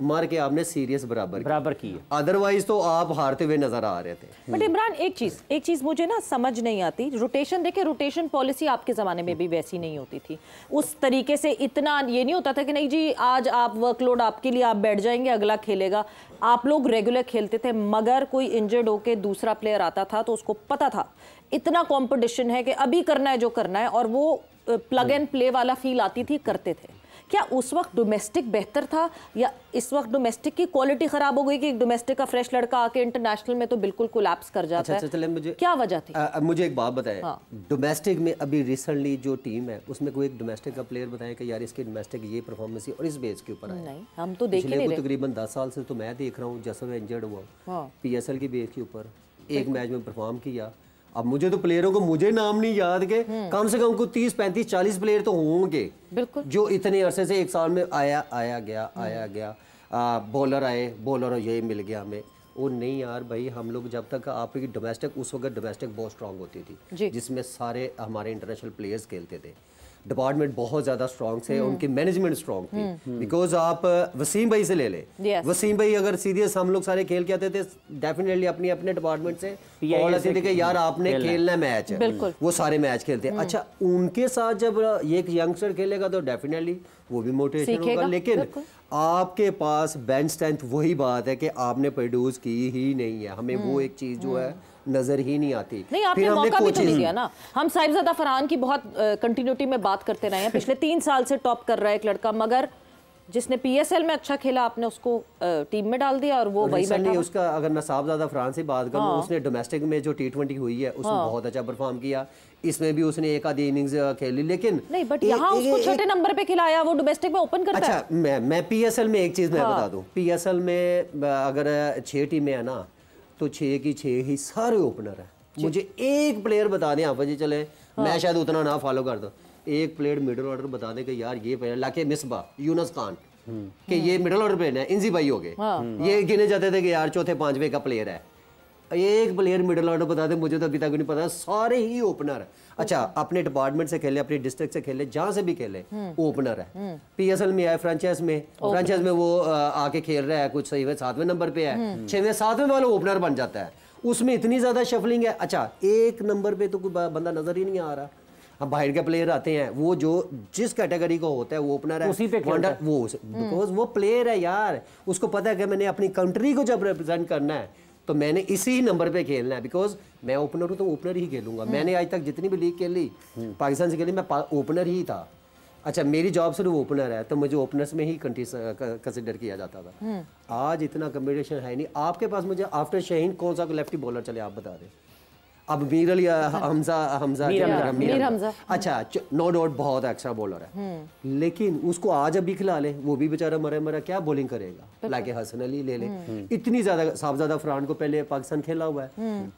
मार के आपने सीरियस बराबर की, अदरवाइज तो आप हारते हुए नजर आ रहे थे। बट इमरान एक चीज मुझे ना समझ नहीं आती, रोटेशन देखे, रोटेशन पॉलिसी आपके ज़माने में भी वैसी नहीं होती थी उस तरीके से। इतना ये नहीं होता था कि नहीं जी आज आप वर्कलोड आपके लिए, आप बैठ जाएंगे, अगला खेलेगा। आप लोग रेगुलर खेलते थे, मगर कोई इंजर्ड होके दूसरा प्लेयर आता था तो उसको पता था इतना कॉम्पिटिशन है कि अभी करना है जो करना है, और वो प्लग एंड प्ले वाला फील आती थी, करते थे। क्या उस वक्त डोमेस्टिक बेहतर था, या इस वक्त डोमेस्टिक की क्वालिटी खराब हो गई कि डोमेस्टिक का फ्रेश लड़का आके इंटरनेशनल में तो बिल्कुल कोलैप्स कर जाता है? चले मुझे क्या वजह थी? मुझे एक बात बताएं, डोमेस्टिक में अभी रिसेंटली जो टीम है उसमें कोई एक डोमेस्टिक का प्लेयर बताएं कि यार इसके डोमेस्टिक ये परफॉर्मेंस है और इस बेस के ऊपर है? नहीं, हम तो देख ही नहीं रहे। तकरीबन 10 साल से तो मैं देख रहा हूँ, जैसे मैं इंजर्ड हुआ PSL की बेस के ऊपर एक मैच में परफॉर्म किया। अब मुझे तो प्लेयरों को मुझे नाम नहीं याद के कम से कम को 30, 35, 40 प्लेयर तो होंगे जो इतने अरसे से एक साल में आया गया बॉलर आए, बॉलर ये मिल गया हमें। वो नहीं यार भाई, हम लोग जब तक आपकी डोमेस्टिक, उस वक्त डोमेस्टिक बहुत स्ट्रांग होती थी जिसमें सारे हमारे इंटरनेशनल प्लेयर्स खेलते थे, डिपार्टमेंट बहुत ज़्यादा स्ट्रांग थे, उनकी मैनेजमेंट स्ट्रांग थी। बिकॉज आप वसीम भाई से ले ले, वसीम भाई अगर सीरियस हम लोग सारे खेल के आते थे, डेफिनेटली अपने डिपार्टमेंट से कॉल आती थी कि यार आपने खेलना मैच है, वो सारे मैच खेलते हैं। अच्छा, उनके साथ जब एक यंगस्टर खेलेगा तो डेफिनेटली वो भी मोटिवेशन होगा, लेकिन आपके पास बेंच स्ट्रेंथ, वही बात है कि आपने प्रोड्यूस की ही नहीं है, हमें वो एक चीज़ जो है नजर ही नहीं आती। नहीं, आपने मौका भी तो नहीं दिया ना। हम साहिबजादा फरहान की बहुत कंटिन्यूटी में बात करते रहे हैं, पिछले 3 साल से टॉप कर रहा है एक लड़का, मगर जिसने PSL में अच्छा खेला आपने उसको टीम में डाल दिया और वो वही बैठा। उसका अगर मैं साहिबजादा फरहान से बात करूं, उसने डोमेस्टिक में जो T20 हुई है उसमें बहुत अच्छा परफॉर्म किया, इसमें भी उसने एक आधी इनिंग्स खेली, लेकिन नहीं, बट यहाँ उसको छठे नंबर पे खिलाया, वो डोमेस्टिक में ओपन करता है। अच्छा, मैं PSL में एक चीज मैं बता दूं, PSL में अगर 6 टीमें है ना, तो 6 की 6 ही सारे ओपनर है। मुझे एक प्लेयर बता दें आप जी, चले मैं शायद उतना ना फॉलो कर दूं, एक प्लेयर मिडिल ऑर्डर बता दें कि यार ये प्लेयर, लाके मिसबा, यूनुस खान कि ये मिडिल ऑर्डर प्लेयर है, इंजी भाई हो गए, ये गिने जाते थे कि यार चौथे 5वें का प्लेयर है। एक प्लेयर मिडिल ऑर्डर बता दे, मुझे तो अभी तक नहीं पता, सारे ही ओपनर है। अच्छा, अपने डिपार्टमेंट से खेले, अपने डिस्ट्रिक्ट से खेले, जहां से भी खेले ओपनर है। PSL में आए, फ्रेंचाइज में वो आके खेल रहा है, कुछ सही है 7वें नंबर पे है, 6वें 7वें वाला ओपनर बन जाता है, उसमें इतनी ज्यादा शफलिंग है। अच्छा, 1 नंबर पे तो कोई बंदा नजर ही नहीं आ रहा। अब बाहर के प्लेयर आते हैं, वो जो जिस कैटेगरी को होता है वो ओपनर है, उसी पे वंडर, वो बिकॉज वो प्लेयर है यार, उसको पता है कि मैंने अपनी कंट्री को जब रिप्रेजेंट करना है तो मैंने इसी नंबर पे खेलना है, बिकॉज मैं ओपनर हूँ तो ओपनर ही खेलूंगा। मैंने आज तक जितनी भी लीग खेली पाकिस्तान से खेली, मैं ओपनर ही था। अच्छा, मेरी जॉब सिर्फ ओपनर है, तो मुझे ओपनर्स में ही कंसिडर किया जाता था। आज इतना कॉम्पिटिशन है नहीं आपके पास। मुझे आफ्टर शाहीन कौन सा लेफ्टी बॉलर चले आप बता दें? अब मीर अली हमजा, अच्छा नो डाउट बहुत एक्स्ट्रा बॉलर है, लेकिन उसको आज अभी खिला ले, वो भी बेचारा मरा क्या बॉलिंग करेगा। लाके हसन अली ले ले, इतनी ज्यादा, साहिबजादा फरहान को पहले पाकिस्तान खेला हुआ है,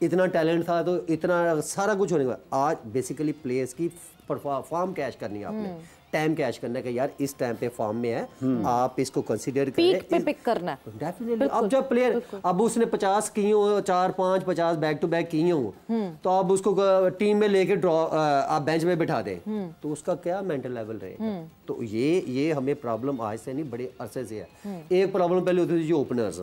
इतना टैलेंट था, तो इतना सारा कुछ होने का। आज बेसिकली प्लेयर्स की फॉर्म कैश करनी है आपने, टाइम कैश करना है कि यार इस टाइम पे फॉर्म में है, आप इसको कंसीडर करें, पे पिक करना है डेफिनेटली। अब जब प्लेयर, अब उसने 50 किए हो, 4, 5, 50 बैक टू बैक किए हो, तो अब उसको टीम में लेके ड्रॉ आप बेंच में बिठा दें, तो उसका क्या मेंटल लेवल रहेगा? तो ये हमें प्रॉब्लम आज से नहीं, बड़े अरसे से है। एक प्रॉब्लम पहले होती थी जो ओपनर्स,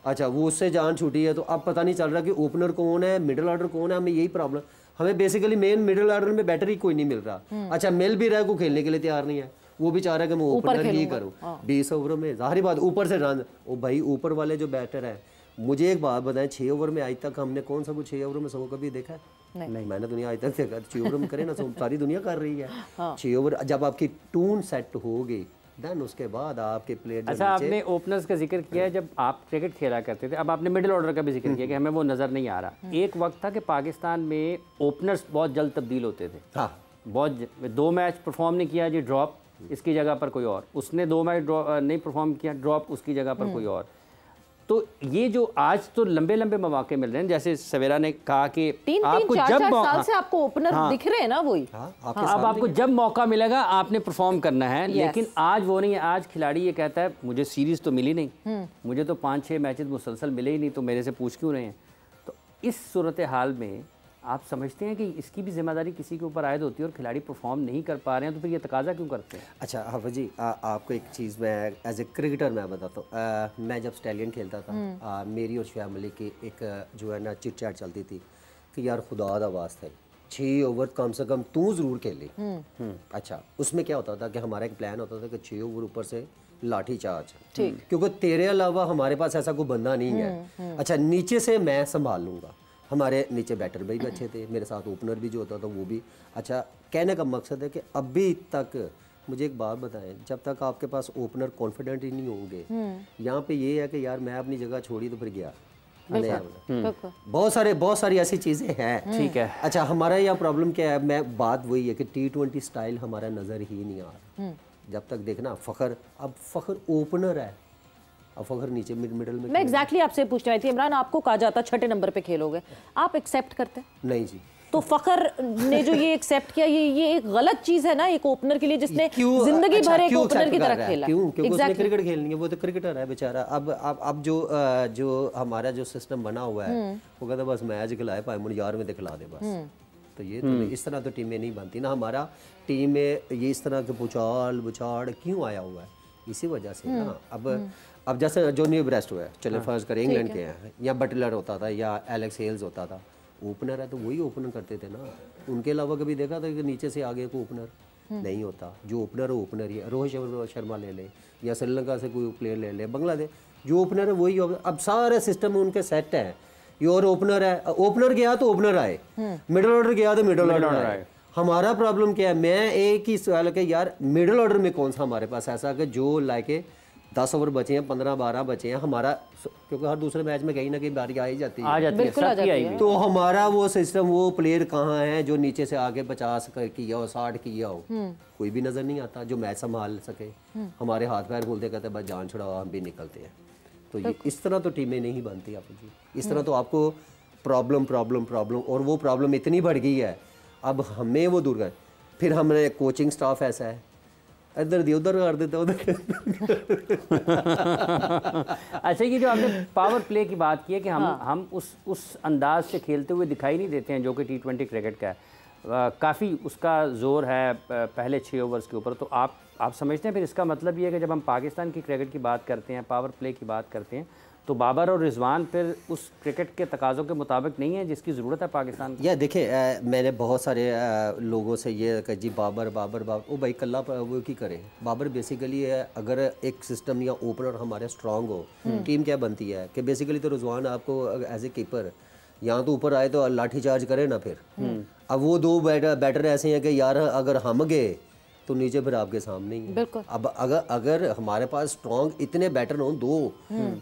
अच्छा वो उससे जान छूटी है, तो अब पता नहीं चल रहा कि ओपनर कौन है, मिडिल ऑर्डर कौन है। हमें यही प्रॉब्लम, हमें बेसिकली मेन मिडिल ऑर्डर में बैटर ही कोई नहीं मिल रहा। अच्छा, मिल भी रहा है, कोई खेलने के लिए तैयार नहीं है, वो भी चाह रहा है कि मैं ओपनर ही करूं। 20 ओवर में जाहिर बात ऊपर से रन, ओ भाई ऊपर वाले जो बैटर है, मुझे एक बात बताएं, 6 ओवर में आज तक हमने कौन सा कुछ 6 ओवर में 100 कभी देखा है? नहीं, मैंने दुनिया आज तक देखा। 6 ओवर में करे ना, सारी दुनिया कर रही है। 6 ओवर जब आपकी टून सेट होगी, देन उसके बाद आपके प्लेयर अच्छा, आपने ओपनर्स का जिक्र किया है, जब आप क्रिकेट खेला करते थे, अब आपने मिडिल ऑर्डर का भी जिक्र किया कि हमें वो नज़र नहीं आ रहा। एक वक्त था कि पाकिस्तान में ओपनर्स बहुत जल्द तब्दील होते थे। हाँ, बहुत 2 मैच परफॉर्म नहीं किया जी, ड्रॉप, इसकी जगह पर कोई और। उसने 2 मैच नहीं परफॉर्म किया, ड्रॉप, उसकी जगह पर कोई और। तो ये जो आज तो लंबे लंबे मौके मिल रहे हैं, जैसे सवेरा ने कहा कि आपको जब 4 साल से आपको ओपनर दिख रहे हैं ना, वही अब आपको जब मौका मिलेगा आपने परफॉर्म करना है। लेकिन आज वो नहीं है। आज खिलाड़ी ये कहता है मुझे सीरीज तो मिली नहीं, मुझे तो 5-6 मैचेस मुसलसल मिले ही नहीं, तो मेरे से पूछ क्यों रहे हैं। तो इस सूरत हाल में आप समझते हैं कि इसकी भी जिम्मेदारी किसी के ऊपर आयद होती है और खिलाड़ी परफॉर्म नहीं कर पा रहे हैं, तो फिर ये तकाजा क्यों करते हैं? अच्छा हाफिज़ जी, आपको एक चीज़ मैं एज ए क्रिकेटर मैं बताता हूँ। मैं जब स्टैलियन खेलता था, मेरी और फैमिली की एक जो है ना चिट चैट चलती थी कि यार खुदा दा वास्ता है 6 ओवर कम से कम तू ज़रूर खेली। अच्छा, उसमें क्या होता था कि हमारा एक प्लान होता था कि 6 ओवर ऊपर से लाठी चार्ज, क्योंकि तेरे अलावा हमारे पास ऐसा कोई बंदा नहीं है। अच्छा, नीचे से मैं संभाल लूँगा। हमारे नीचे बैटर भी अच्छे थे, मेरे साथ ओपनर भी जो होता था वो भी अच्छा। कहने का मकसद है कि अभी तक मुझे एक बात बताएं, जब तक आपके पास ओपनर कॉन्फिडेंट ही नहीं होंगे, यहाँ पे ये है कि यार मैं अपनी जगह छोड़ी तो फिर गया। बहुत सारी ऐसी चीज़ें हैं। ठीक है। अच्छा, हमारा यहाँ प्रॉब्लम क्या है, मैं बात वही है कि T20 स्टाइल हमारा नज़र ही नहीं आ रहा। जब तक देखना फ़खर, अब फ़खर ओपनर है, फ़खर नीचे मिडल में। मैं एग्जैक्टली आपसे पूछना थी इमरान, आपको कहा जाता 6 नंबर पे खेलोगे, आप एक्सेप्ट करते? नहीं जी। तो फ़खर ने जो ये एक्सेप्ट किया, ये एक गलत चीज़ है ना एक ओपनर के लिए जिसने जिंदगी भर एक ओपनर की तरह खेला। क्योंकि उसने क्रिकेट खेलनी है, वो तो क्रिकेटर है बेचारा। अब जो हमारा जो सिस्टम बना हुआ है वो कहता बस मैच खिलाए पाए मुझे यार में दिखला दे बस। तो ये तो इस तरह तो टीमें नहीं बनती ना। हमारा टीम में ये इस तरह के बुछाड़ क्यों आया हुआ है, इसी वजह से ना। अब जैसे जोनी ब्रेस्ट हुआ है, चले फर्ज करें इंग्लैंड के हैं, या बटलर होता था या एलेक्स हेल्स होता था, ओपनर है तो वही ओपनर करते थे ना। उनके अलावा कभी देखा था कि नीचे से आगे को ओपनर नहीं होता। जो ओपनर है ओपनर ही है। रोहित शर्मा ले ले या श्रीलंका से कोई प्लेयर ले ले, बांग्लादेश जो ओपनर है वही। अब सारे सिस्टम उनके सेट हैं। योर ओपनर है, ओपनर गया तो ओपनर आए, मिडल ऑर्डर गया तो मिडल ऑर्डर आए। हमारा प्रॉब्लम क्या है, मैं एक ही सवाल है कि यार मिडल ऑर्डर में कौन सा हमारे पास ऐसा कि जो लाके 10 ओवर बचे हैं, 15-12 बचे हैं हमारा, क्योंकि हर दूसरे मैच में कहीं ना कहीं बारी आ ही जाती है। बिल्कुल आ जाती है। तो हमारा वो सिस्टम, वो प्लेयर कहाँ है जो नीचे से आगे 50 किया हो, 60 किया हो, कोई भी नजर नहीं आता जो मैच संभाल सके। हमारे हाथ पैर बोलते कहते बस जान छुड़ाओ, हम भी निकलते हैं। तो ये इस तरह तो टीमें नहीं बनती आप जी। इस तरह तो आपको प्रॉब्लम और वो प्रॉब्लम इतनी बढ़ गई है, अब हमें वो दूर कर। फिर हमने कोचिंग स्टाफ ऐसा है, इधर दी उधर कर देता उधर। अच्छा, ये जो आपने पावर प्ले की बात की है कि हम उस अंदाज से खेलते हुए दिखाई नहीं देते हैं जो कि T20 क्रिकेट का है। काफ़ी उसका जोर है पहले 6 ओवर्स के ऊपर। तो आप समझते हैं फिर इसका मतलब ये है कि जब हम पाकिस्तान की क्रिकेट की बात करते हैं, पावर प्ले की बात करते हैं, तो बाबर और रिजवान फिर उस क्रिकेट के तकाज़ों के मुताबिक नहीं है जिसकी ज़रूरत है पाकिस्तान को? या देखिए, मैंने बहुत सारे लोगों से ये कहा जी बाबर वो भाई कल्ला वो की करे। बाबर बेसिकली है, अगर एक सिस्टम या ओपनर हमारे स्ट्रांग हो, टीम क्या बनती है कि बेसिकली तो रिजवान आपको एज ए कीपर यहाँ तो ऊपर आए तो लाठी चार्ज करे ना फिर। अब वो 2 बैटर ऐसे हैं कि यार अगर हम गए तो नीचे फिर आपके सामने ही है। अब अगर हमारे पास स्ट्रॉन्ग इतने बैटर हो, 2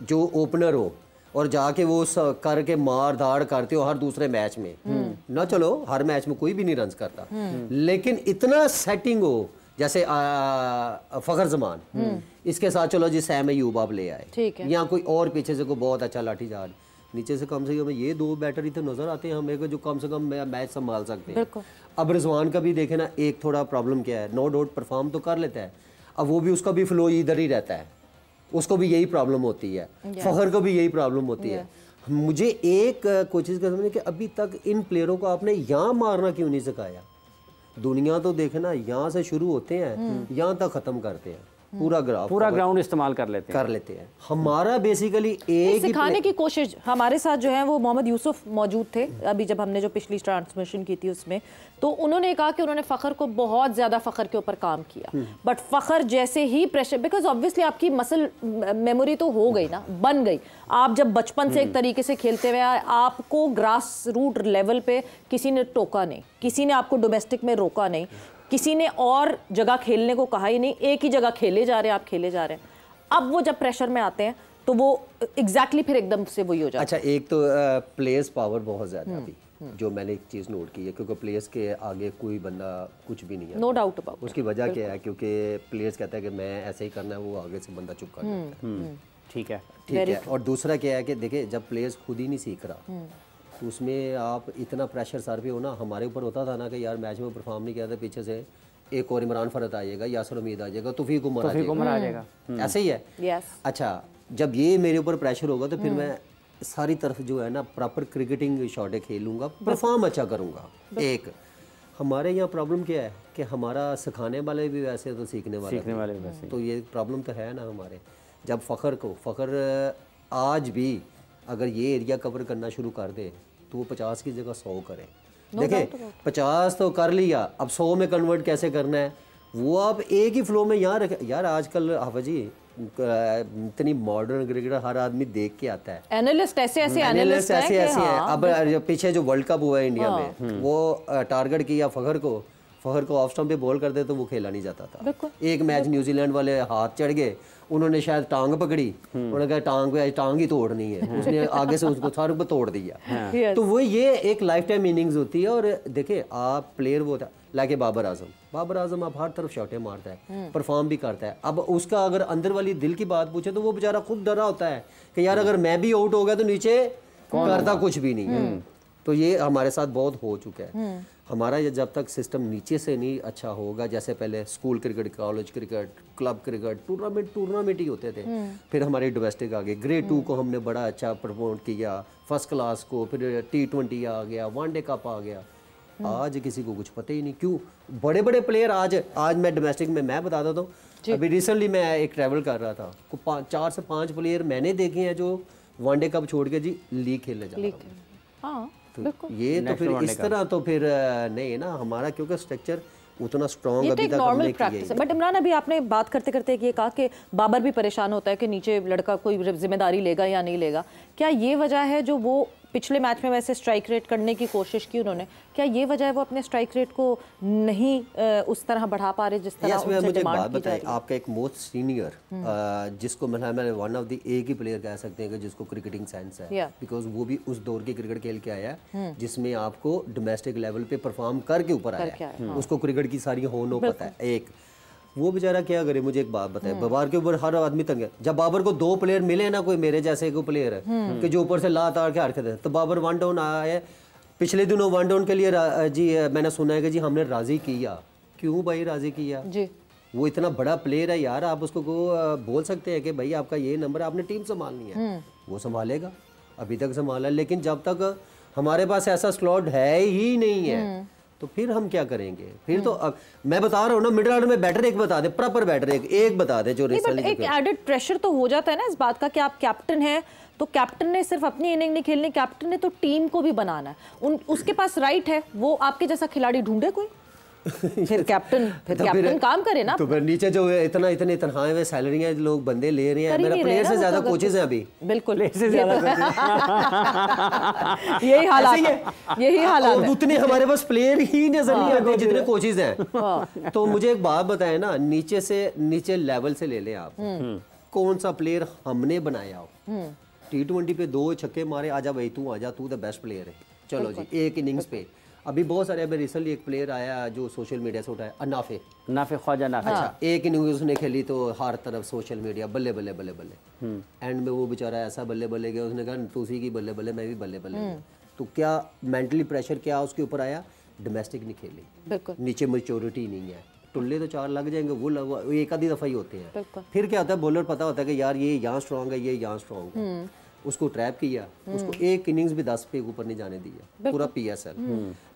जो ओपनर हो और जाके वो करके मार धाड़ करते हो हर दूसरे मैच में ना, चलो हर मैच में कोई भी नहीं रन करता, लेकिन इतना सेटिंग हो जैसे फखर जमान, इसके साथ चलो जी सैम अयूब आप ले आए, या कोई और पीछे से कोई बहुत अच्छा लाठी चार्ज, नीचे से कम से कम ये 2 बैटर ही तो नजर आते हैं हमें को जो कम से कम मैच संभाल सकते हैं। अब रिजवान का भी देखे ना, एक थोड़ा प्रॉब्लम क्या है, नो डाउट परफॉर्म तो कर लेता है, अब वो भी उसका भी फ्लो इधर ही रहता है, उसको भी यही प्रॉब्लम होती है, फखर को भी यही प्रॉब्लम होती है। मुझे एक कोशिश कर समझे कि अभी तक इन प्लेयरों को आपने यहाँ मारना क्यों नहीं सिखाया। दुनिया तो देखना यहाँ से शुरू होते हैं, यहाँ तक ख़त्म करते हैं, पूरा ग्राउंड इस्तेमाल कर लेते हैं। हमारा बेसिकली एक सिखाने की कोशिश। हमारे साथ जो है वो मोहम्मद यूसुफ मौजूद थे अभी जब हमने जो पिछली ट्रांसमिशन की थी उसमें, तो उन्होंने कहा कि उन्होंने फ़खर को बहुत ज़्यादा फ़खर के ऊपर काम किया, बट फ़खर जैसे ही प्रेशर, बिकॉज ऑब्वियसली आपकी मसल मेमोरी तो हो गई ना, बन गई। आप जब बचपन से एक तरीके से खेलते हुए आपको ग्रास रूट लेवल पे किसी ने टोका नहीं, किसी ने आपको डोमेस्टिक में रोका नहीं, किसी ने और जगह खेलने को कहा ही नहीं, एक ही जगह खेले जा रहे हैं, आप खेले जा रहे हैं। अब वो जब प्रेशर में आते हैं तो वो एग्जैक्टली फिर एकदम से वही हो जाता है। अच्छा, एक तो प्लेयर्स पावर बहुत ज़्यादा है अभी, जो मैंने एक चीज़ नोट की है, क्योंकि प्लेयर्स के आगे कोई बंदा कुछ भी नहीं है। No doubt about. उसकी वजह क्या है, क्योंकि प्लेयर्स कहता है कि मैं ऐसे ही करना है, वो आगे से बंदा चुप कर देता है। ठीक है, ठीक है। और दूसरा क्या है कि देखिए, जब प्लेयर्स खुद ही नहीं सीख रहा तो उसमें आप इतना प्रेशर सर पे हो ना। हमारे ऊपर होता था ना कि यार मैच में परफॉर्म नहीं किया था, पीछे से एक और इमरान फरत आ जाएगा, यासर उम्मीद आ जाएगा, तौफीक उमर आ जाएगा, ऐसे ही है। अच्छा, जब ये मेरे ऊपर प्रेशर होगा तो फिर मैं सारी तरफ जो है ना प्रॉपर क्रिकेटिंग शॉटें खेलूंगा, परफॉर्म अच्छा करूंगा। एक हमारे यहाँ प्रॉब्लम क्या है कि हमारा सिखाने वाले भी वैसे तो सीखने वाले भी वैसे, तो ये प्रॉब्लम तो है ना हमारे। जब फ़खर आज भी अगर ये एरिया कवर करना शुरू कर दे तो वो 50 की जगह 100 करे। देखिए 50 तो कर लिया, अब 100 में कन्वर्ट कैसे करना है वो आप एक ही फ्लो में यहाँ रखें। यार आजकल हाफिज जी इतनी मॉडर्न क्रिकेटर हर आदमी देख के आता है, एनालिस्ट ऐसे हैं। अब पीछे जो वर्ल्ड कप हुआ है इंडिया में, वो टारगेट किया फ़खर को ऑफ स्टंप पे बॉल कर दे तो वो खेला नहीं जाता था। एक मैच न्यूजीलैंड वाले हाथ चढ़ गए, उन्होंने शायद टांग पकड़ी, उन्होंने कहा टांग ही तोड़नी है, उसने आगे से उसको सर पे तोड़ दिया। तो वो ये एक लाइफ टाइम इनिंग्स होती है। और देखिए आप प्लेयर वो था लाके बाबर आजम आप हर तरफ शॉटें मारता है, परफॉर्म भी करता है। अब उसका अगर अंदर वाली दिल की बात पूछे तो वो बेचारा खुद डरा होता है कि यार अगर मैं भी आउट हो गया तो नीचे करता कुछ भी नहीं है। तो ये हमारे साथ बहुत हो चुका है। हमारा ये जब तक सिस्टम नीचे से नहीं अच्छा होगा, जैसे पहले school cricket, college cricket, club cricket, tournament ही होते थे, फिर हमारे डोमेस्टिक आ गए, ग्रेड 2 को हमने बड़ा अच्छा प्रमोट किया, फर्स्ट क्लास को, फिर T20 आ गया, वनडे कप आ गया। आज किसी को कुछ पता ही नहीं, क्यों बड़े बड़े प्लेयर आज मैं डोमेस्टिक में मैं बता देता हूँ। अभी रिसेंटली मैं एक ट्रैवल कर रहा था, 4 से 5 प्लेयर मैंने देखे हैं जो वनडे कप छोड़ के जी लीग खेलने जा रहे हैं। तो ये तो फिर इस तरह तो फिर नहीं है ना हमारा, क्योंकि स्ट्रक्चर उतना स्ट्रॉन्ग अभी तक हमने किया है। बट इमरान, अभी आपने बात करते करते ये कहा कि बाबर भी परेशान होता है कि नीचे लड़का कोई जिम्मेदारी लेगा या नहीं लेगा। क्या ये वजह है जो वो पिछले मैच में वैसे स्ट्राइक रेट करने की कोशिश की उन्होंने, क्या ये वजह है वो अपने स्ट्राइक रेट को नहीं उस तरह बढ़ा पा रहे जिस तरह उनसे मुझे डिमांड बात की जा बताएं, रही है? आपका एक मोस्ट सीनियर जिसको मैं वन ऑफ द एक ही प्लेयर कह सकते हैं कि जिसको क्रिकेटिंग सेंस है, बिकॉज वो भी उस दौर की क्रिकेट खेल के आया है जिसमें आपको डोमेस्टिक लेवल पे परफॉर्म करके ऊपर आया है, उसको क्रिकेट की सारी होनो पता है। एक वो बेचारा क्या करे, मुझे एक बात बताए, बाबर के ऊपर हर आदमी तंग है। जब बाबर को 2 प्लेयर मिले ना, कोई मेरे जैसे को प्लेयर है कि जो ऊपर से ला तार के हरकत है, तो बाबर 1 डाउन आया। पिछले दिनों 1 डाउन के लिए जी मैंने सुना है कि जी हमने राजी किया। क्यों भाई राजी किया जी? वो इतना बड़ा प्लेयर है यार, आप उसको बोल सकते हैं कि भाई आपका ये नंबर है, आपने टीम संभालनी है, वो संभालेगा। अभी तक संभाला, लेकिन जब तक हमारे पास ऐसा स्लॉट है ही नहीं है तो फिर हम क्या करेंगे? फिर तो अब मैं बता रहा हूँ ना, मिडिल ऑर्डर में बैटर एक बता दे, प्रॉपर बैटर एक बता दे जो रिसेंटली। एक एडेड प्रेशर तो हो जाता है ना इस बात का कि आप कैप्टन हैं, तो कैप्टन ने सिर्फ अपनी इनिंग नहीं खेलनी, कैप्टन ने तो टीम को भी बनाना है। उसके पास राइट है, वो आपके जैसा खिलाड़ी ढूंढे कोई, फिर कैप्टन काम करे ना। तो फिर नीचे जो इतने तनख्वाहें में सैलरियां लोग बंदे ले रहे हैं, मेरा प्लेयर से ज्यादा कोचेज हैं अभी। बिल्कुल यही हालात है। उतने हमारे पास प्लेयर ही नजर नहीं आते जितने कोचेज हैं। तो मुझे एक बात बताएं ना, नीचे लेवल से ले लें आप, कौन सा प्लेयर हमने बनाया हो, T20 पे 2 छक्के मारे, आजा भाई तू आजा, तू द बेस्ट प्लेयर है, चलो जी एक इनिंग्स पे। अभी बहुत सारे, अभी रिसेंटली एक प्लेयर आया जो सोशल मीडिया से उठाया, नाफे ख्वाजा नाफे। अच्छा, एक इनिंग उसने खेली तो हर तरफ सोशल मीडिया बल्ले बल्ले बल्ले बल्ले, एंड में वो बेचारा ऐसा बल्ले बल्ले गया, उसने कहा तुसी की बल्ले बल्ले, मैं भी बल्ले बल्ले। तो क्या मेंटली प्रेशर क्या उसके ऊपर आया? डोमेस्टिक नहीं खेली, नीचे मैच्योरिटी नहीं है, टुल्ले तो 4 लग जाएंगे, वो एक आधी दफा ही होते हैं। फिर क्या होता है, बॉलर पता होता है कि यार ये यहाँ स्ट्रांग है, ये यहाँ स्ट्रांग है, उसको ट्रैप किया, उसको एक इनिंग्स भी 10 पे ऊपर नहीं जाने दिया, पूरा PSL।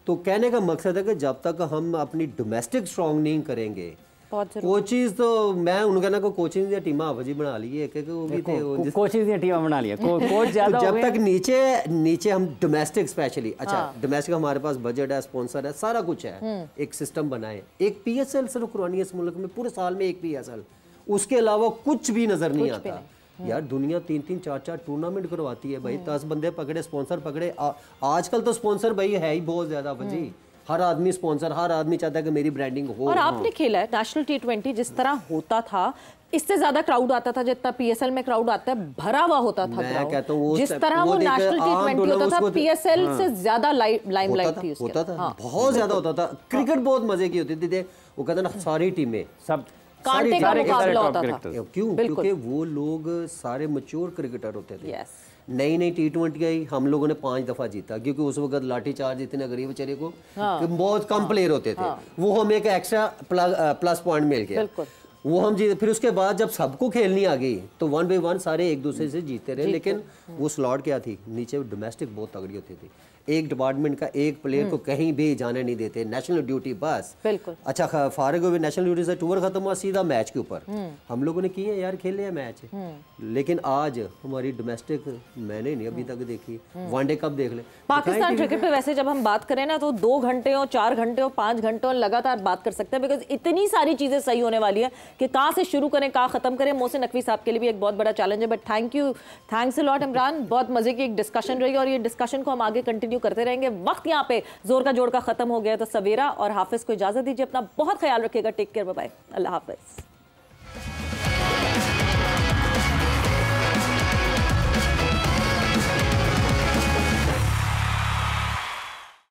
तो कहने का मकसद है कि जब तक हम अपनी डोमेस्टिक स्ट्रांग नहीं करेंगे, कोचिज तो मैं उनका ना को कोचिंग या टीम हाफिजी बना ली है, क्योंकि वो भी थे कोचिंग या टीम बना लिया, कोच ज्यादा जब तक नीचे हम डोमेस्टिक स्पेशली, अच्छा डोमेस्टिक हमारे पास बजट है, स्पॉन्सर है, सारा कुछ है, एक सिस्टम बनाए, एक PSL सिर्फ करवानी है इस मुल्क में, पूरे साल में एक PSL, उसके अलावा कुछ भी नजर नहीं आता। यार दुनिया 3-3 4-4 टूर्नामेंट करवाती है भाई, 10 बंदे पकड़े, स्पॉन्सर पकड़े। आजकल तो स्पॉन्सर भाई है ही बहुत ज्यादा भाई, हर आदमी स्पॉन्सर, हर आदमी चाहता है कि मेरी ब्रांडिंग हो। और आपने खेला है नेशनल T20 जिस तरह होता था, इससे ज्यादा क्राउड आता था जितना PSL में क्राउड आता है, भरा हुआ होता था मैं कहता हूँ जिस तरह वो नेशनल T20 होता था, PSL से ज्यादा लाइमलाइट थी उसके। होता था, बहुत ज्यादा होता था। क्रिकेट बहुत मजे की होती थी, वो कहते ना सारी टीमें सब कांटे का मुकाबला होता था। क्यों? क्योंकि वो लोग सारे मैच्योर क्रिकेटर होते थे। यस, नई नई T20 आई, हम लोगों ने 5 दफा जीता, क्योंकि उस वक्त लाठी चार्ज इतने गरीब बेचारे को कि बहुत कम प्लेयर होते थे। वो हमें एक एक्स्ट्रा प्लस पॉइंट मिल गया, वो हम जीते। फिर उसके बाद जब सबको खेलनी आ गई तो 1 by 1 सारे एक दूसरे से जीतते रहे। लेकिन वो स्लॉट क्या थी, नीचे डोमेस्टिक बहुत तगड़ी होती थी। एक डिपार्टमेंट का एक प्लेयर को कहीं भी जाने नहीं देते, नेशनल ड्यूटी बस। बिल्कुल। अच्छा, फारिग हुए नेशनल ड्यूटी से, टूर खत्म हुआ, सीधा मैच के ऊपर। हम लोगों ने किए यार, खेले हैं मैच। लेकिन आज हमारी डोमेस्टिक मैंने नहीं अभी तक देखी। वनडे कब देख ले पाकिस्तान क्रिकेट पे वैसे जब हम बात करें ना तो 2 घंटे और 4 घंटे और 5 घंटे और लगातार बात कर सकते हैं, बिकॉज इतनी सारी चीजें सही होने वाली है कि कहाँ से शुरू करें, कहाँ खत्म करें। मोहसिन नकवी साहब के लिए भी एक बहुत बड़ा चैलेंज है, but thanks a lot Imran. बहुत मजे की एक डिस्कशन रही और ये डिस्कशन को हम आगे कंटिन्यू करते रहेंगे। वक्त यहाँ पे जोर का जोड़ का खत्म हो गया, तो सवेरा और हाफिज को इजाजत दीजिए। अपना बहुत ख्याल रखिएगा। टेक केयर, बाय बाय, अल्लाह हाफिज।